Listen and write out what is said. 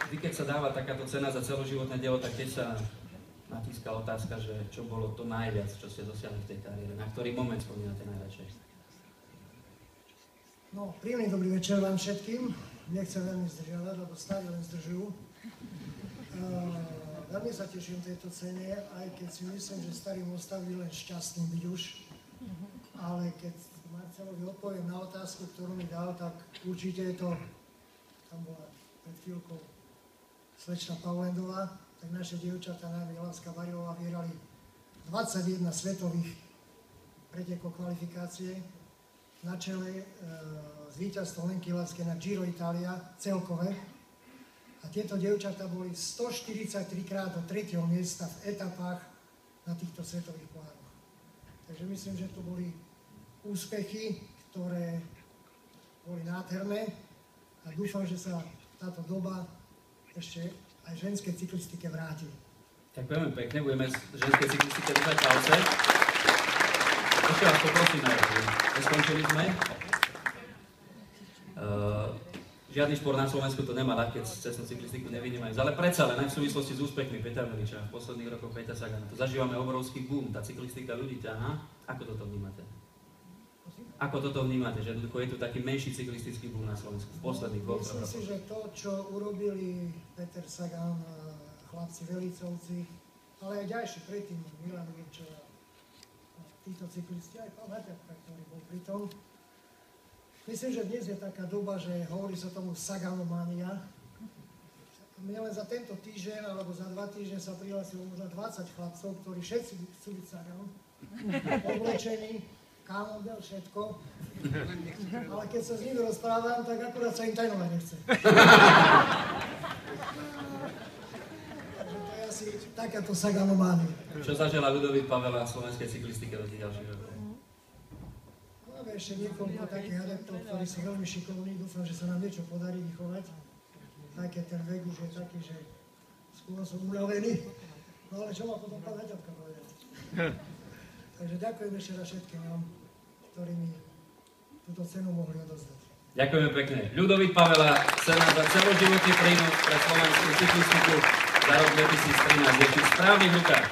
vždy, keď sa dáva takáto cena za celoživotné dielo, tak keď sa natíska otázka, že čo bolo to najviac, čo ste dosiahli v tej kariére, na ktorý moment spomínate najradšej? No, príjemný dobrý večer vám všetkým. Nechcem veľmi zdržiavať, lebo stále len zdržujú. Veľmi sa teším tejto cene, aj keď si myslím, že starý Mostav je len šťastný byť už. Ale keď Marcelovi odpoviem na otázku, ktorú mi dal, tak určite je to, tam bola pred chvíľkou slečna Paulendová, tak naše dievčatá, najmä Láska Bariová, vyhrali 21 svetových pretekov kvalifikácie na čele s víťazstvom Lenky Láske na Giro Italia celkové. A tieto dievčatá boli 143 krát do 3. miesta v etapách na týchto svetových pohároch. Takže myslím, že to boli úspechy, ktoré boli nádherné a dúfam, že sa táto doba ešte aj ženskej cyklistike vráti. Ďakujeme pekne, budeme ženskej cyklistike držať palce. Ešte vás poprosím, neskončili sme. Žiadny šport na Slovensku to nemá ľahké, cestnú cyklistiku nevynímajú, ale predsa len aj v súvislosti s úspechmi Petra Veliča v posledných rokoch Peťa Sagana. Tu zažívame obrovský boom, tá cyklistika ľudí ťahá. Ako toto vnímate? Ako toto vnímate, že je tu taký menší cyklistický boom na Slovensku v posledných dvoch rokoch? Myslím si, že to, čo urobili Peter Sagan, chlapci Velicovci, ale aj ďalší predtým, Milan Virča, títo cyklisti, aj pán Haťapka, ktorý bol pri tom. Myslím, že dnes je taká doba, že hovorí sa tomu Saganomania. Mne len za tento týždeň, alebo za 2 týždne sa prihlásilo možno 20 chlapcov, ktorí všetci chcú byť Sagan. Oblečení, kámodel, všetko. Ale keď sa s nimi rozprávam, tak akurát sa im tajnovať nechce. Takže to je asi takáto Saganomania. Čo zažila Ľudovít Pavela v slovenskej cyklistike do tých ďalších rokov? Máme ešte niekoľko takých adeptov, ktorí sú veľmi šikovní. Dúfam, že sa nám niečo podarí vychovať. Aj keď ten vek už je taký, že skôr som unavený. No ale čo má potom pán Haťapka povedať? Takže ďakujem ešte raz všetkým vám, ktorí mi túto cenu mohli odozdať. Ďakujeme pekne. Ľudovít Pavela, cena za celoživotný prínos pre slovenskú cyklistiku za rok 2013. Je v správnych rukách.